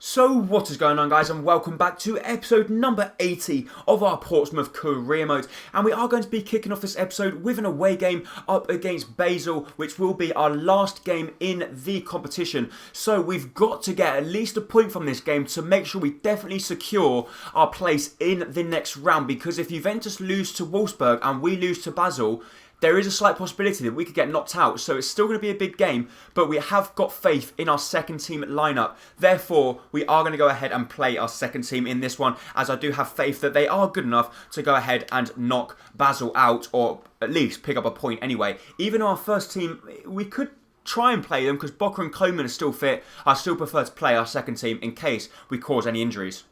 So what is going on, guys, and welcome back to episode number 80 of our Portsmouth career mode. And we are going to be kicking off this episode with an away game up against Basel, which will be our last game in the competition. So we've got to get at least a point from this game to make sure we definitely secure our place in the next round, because if Juventus lose to Wolfsburg and we lose to Basel, there is a slight possibility that we could get knocked out. So it's still going to be a big game, but we have got faith in our second team lineup. Therefore, we are going to go ahead and play our second team in this one, as I do have faith that they are good enough to go ahead and knock Basel out, or at least pick up a point anyway. Even our first team, we could try and play them because Boca and Coleman are still fit. I still prefer to play our second team in case we cause any injuries.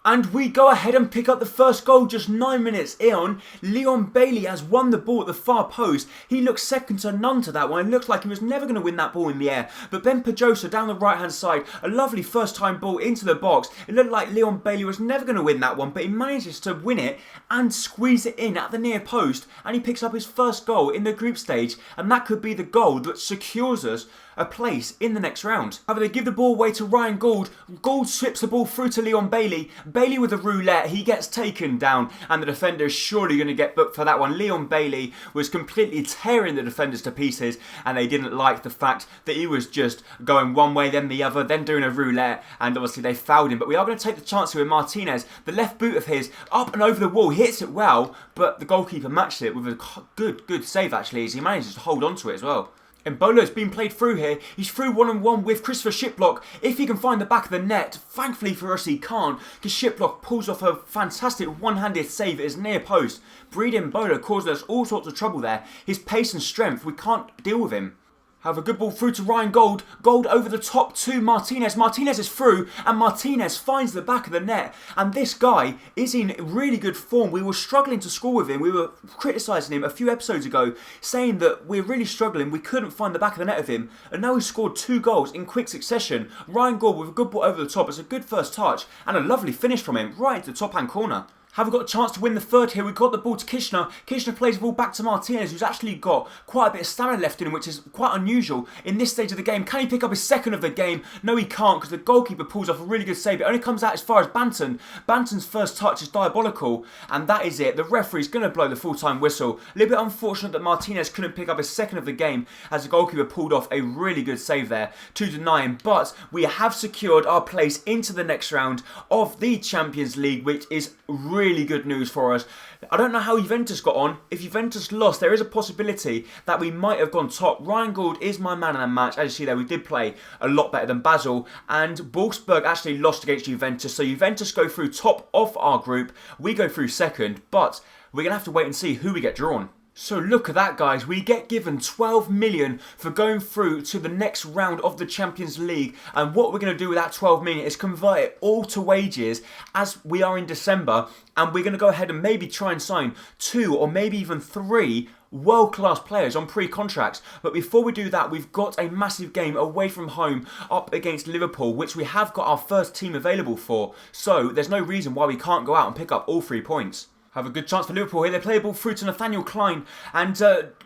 And we go ahead and pick up the first goal just 9 minutes in. Leon Bailey has won the ball at the far post. He looks second to none to that one. It looks like he was never going to win that ball in the air. But Ben Pedrosa down the right hand side, a lovely first time ball into the box. It looked like Leon Bailey was never going to win that one, but he manages to win it and squeeze it in at the near post. And he picks up his first goal in the group stage. And that could be the goal that secures us a place in the next round. However, they give the ball away to Ryan Gould. Gould slips the ball through to Leon Bailey. Bailey with a roulette, he gets taken down, and the defender is surely going to get booked for that one. Leon Bailey was completely tearing the defenders to pieces, and they didn't like the fact that he was just going one way then the other, then doing a roulette, and obviously they fouled him. But we are going to take the chance here with Martinez. The left boot of his up and over the wall, he hits it well, but the goalkeeper matched it with a good save actually, as he manages to hold on to it as well. Mbolo's been played through here. He's through one-on-one with Christopher Shiplock. If he can find the back of the net, thankfully for us he can't, because Shiplock pulls off a fantastic one-handed save at his near post. Breed Mbolo caused us all sorts of trouble there. His pace and strength, we can't deal with him. Have a good ball through to Ryan Gould. Gould over the top to Martinez. Martinez is through, and Martinez finds the back of the net. And this guy is in really good form. We were struggling to score with him. We were criticising him a few episodes ago, saying that we're really struggling. We couldn't find the back of the net of him. And now he's scored 2 goals in quick succession. Ryan Gould with a good ball over the top. It's a good first touch, and a lovely finish from him right into the top-hand corner. Have we got a chance to win the third here? We've got the ball to Kishner. Kishner plays the ball back to Martinez, who's actually got quite a bit of stamina left in him, which is quite unusual in this stage of the game. Can he pick up his second of the game? No, he can't, because the goalkeeper pulls off a really good save. It only comes out as far as Banton. Banton's first touch is diabolical, and that is it. The referee's going to blow the full-time whistle. A little bit unfortunate that Martinez couldn't pick up his second of the game, as the goalkeeper pulled off a really good save there to deny him. But we have secured our place into the next round of the Champions League, which is really good news for us. I don't know how Juventus got on. If Juventus lost, there is a possibility that we might have gone top. Ryan Gould is my man in the match. As you see there, we did play a lot better than Basel, and Wolfsburg actually lost against Juventus. So Juventus go through top of our group. We go through second, but we're going to have to wait and see who we get drawn. So look at that, guys. We get given 12 million for going through to the next round of the Champions League. And what we're going to do with that 12 million is convert it all to wages as we are in December. And we're going to go ahead and maybe try and sign 2 or maybe even 3 world-class players on pre-contracts. But before we do that, we've got a massive game away from home up against Liverpool, which we have got our first team available for. So there's no reason why we can't go out and pick up all 3 points. Have a good chance for Liverpool here. They play a ball through to Nathaniel Klein. And,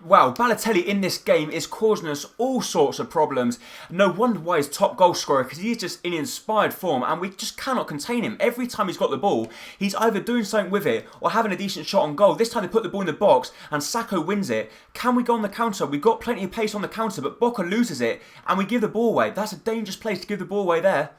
wow, Balotelli in this game is causing us all sorts of problems. No wonder why he's top goal scorer, because he is just in inspired form, and we just cannot contain him. Every time he's got the ball, he's either doing something with it or having a decent shot on goal. This time they put the ball in the box, and Sacco wins it. Can we go on the counter? We've got plenty of pace on the counter, but Boca loses it, and we give the ball away. That's a dangerous place to give the ball away there.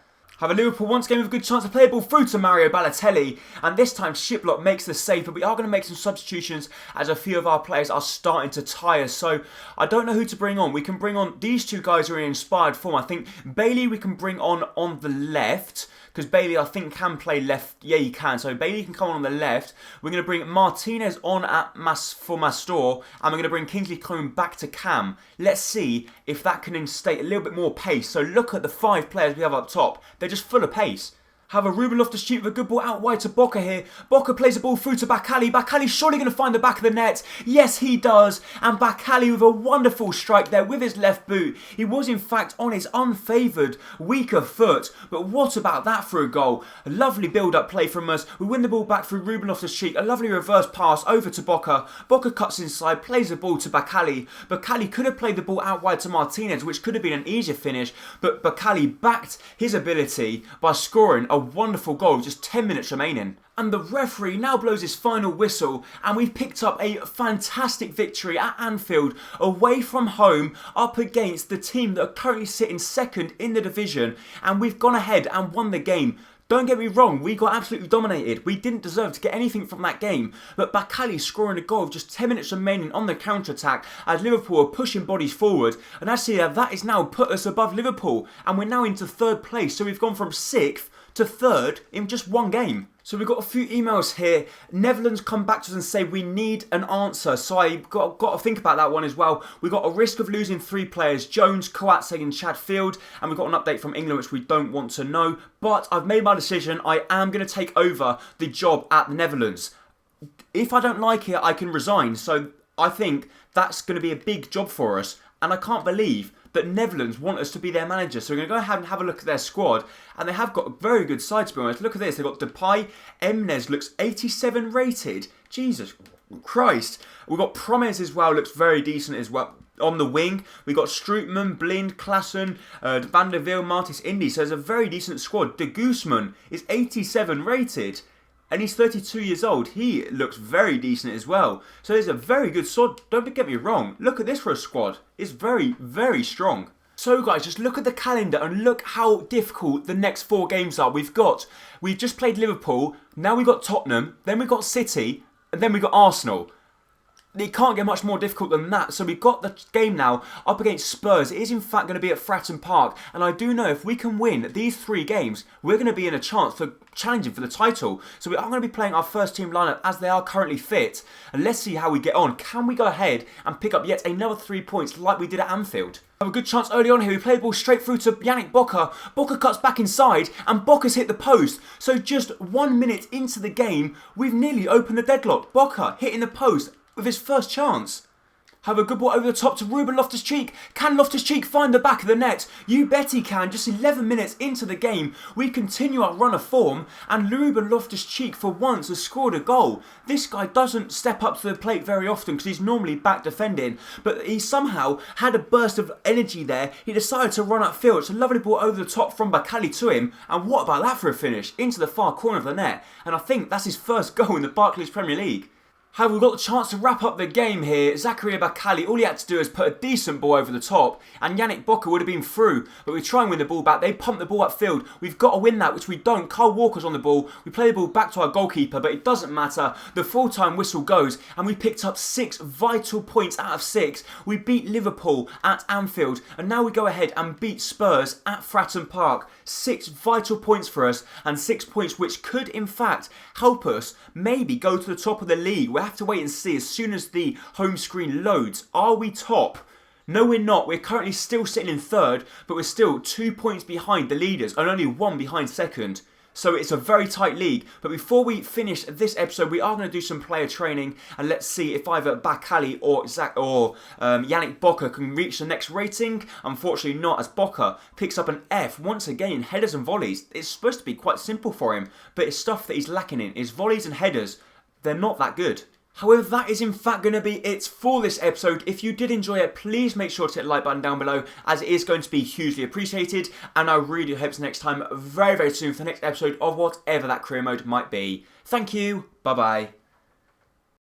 Have a Liverpool once again with a good chance to play a ball through to Mario Balotelli. And this time Shiplock makes the save, but we are going to make some substitutions as a few of our players are starting to tire. So I don't know who to bring on. We can bring on these 2 guys who are in inspired form. I think Bailey we can bring on the left, because Bailey I think can play left. Yeah, he can. So Bailey can come on the left. We're going to bring Martinez on for Mastor, and we're going to bring Kingsley Coman back to Cam. Let's see if that can instate a little bit more pace. So look at the 5 players we have up top. They're just full of pace. Have a Ruben Loftus-Cheek with a good ball out wide to Boca here. Boca plays the ball through to Bakali. Bakali's surely going to find the back of the net. Yes, he does. And Bakali with a wonderful strike there with his left boot. He was in fact on his unfavoured, weaker foot. But what about that for a goal? A lovely build-up play from us. We win the ball back through Ruben Loftus-Cheek. A lovely reverse pass over to Boca. Boca cuts inside, plays the ball to Bakali. Bakali could have played the ball out wide to Martinez, which could have been an easier finish. But Bakali backed his ability by scoring a wonderful goal with just 10 minutes remaining. And the referee now blows his final whistle, and we've picked up a fantastic victory at Anfield, away from home, up against the team that are currently sitting second in the division, and we've gone ahead and won the game. Don't get me wrong, we got absolutely dominated. We didn't deserve to get anything from that game. But Bakali scoring a goal with just 10 minutes remaining on the counter-attack as Liverpool are pushing bodies forward. And actually that has now put us above Liverpool. And we're now into third place. So we've gone from 6th to 3rd in just one game. So we've got a few emails here. Netherlands come back to us and say we need an answer. So I got to think about that one as well. We've got a risk of losing 3 players. Jones, Coates and Chad Field. And we've got an update from England which we don't want to know. But I've made my decision. I am going to take over the job at the Netherlands. If I don't like it, I can resign. So I think that's going to be a big job for us. And I can't believe that Netherlands want us to be their manager. So we're going to go ahead and have a look at their squad. And they have got a very good side, to be honest. Look at this. They've got Depay. Emnes looks 87 rated. Jesus Christ. We've got Promes as well. Looks very decent as well. On the wing, we've got Strootman, Blind, Klaassen, Van der Veel, Martis, Indy. So it's a very decent squad. De Guzman is 87 rated. And he's 32 years old. He looks very decent as well. So there's a very good squad. Don't get me wrong. Look at this for a squad. It's very, very strong. So guys, just look at the calendar and look how difficult the next 4 games are. We've just played Liverpool. Now we've got Tottenham. Then we've got City. And then we've got Arsenal. It can't get much more difficult than that. So we've got the game now up against Spurs. It is in fact going to be at Fratton Park. And I do know if we can win these 3 games, we're going to be in a chance for challenging for the title. So we are going to be playing our first team lineup as they are currently fit. And let's see how we get on. Can we go ahead and pick up yet another 3 points like we did at Anfield? Have a good chance early on here. We play the ball straight through to Yannick Boca. Boca cuts back inside and Boca's hit the post. So just 1 minute into the game, we've nearly opened the deadlock. Boca hitting the post with his first chance. Have a good ball over the top to Ruben Loftus-Cheek. Can Loftus-Cheek find the back of the net? You bet he can. Just 11 minutes into the game, we continue our run of form, and Ruben Loftus-Cheek for once has scored a goal. This guy doesn't step up to the plate very often because he's normally back defending, but he somehow had a burst of energy there. He decided to run upfield. It's a lovely ball over the top from Bakali to him, and what about that for a finish? Into the far corner of the net, and I think that's his first goal in the Barclays Premier League. However, we've got the chance to wrap up the game here. Zakaria Bakali, all he had to do is put a decent ball over the top, and Yannick Boca would have been through, but we try and win the ball back. They pump the ball upfield. We've got to win that, which we don't. Kyle Walker's on the ball. We play the ball back to our goalkeeper, but it doesn't matter. The full-time whistle goes, and we picked up 6 vital points out of 6. We beat Liverpool at Anfield, and now we go ahead and beat Spurs at Fratton Park. 6 vital points for us, and 6 points which could, in fact, help us maybe go to the top of the league. We'll have to wait and see as soon as the home screen loads. Are we top? No, we're not. We're currently still sitting in 3rd, but we're still 2 points behind the leaders and only 1 behind 2nd. So it's a very tight league. But before we finish this episode, we are going to do some player training, and let's see if either Bakali or Yannick Boca can reach the next rating. Unfortunately not, as Boca picks up an F once again in headers and volleys. It's supposed to be quite simple for him, but it's stuff that he's lacking in. His volleys and headers, they're not that good. However, that is in fact going to be it for this episode. If you did enjoy it, please make sure to hit the like button down below, as it is going to be hugely appreciated. And I really hope to next time very, very soon for the next episode of whatever that career mode might be. Thank you. Bye-bye.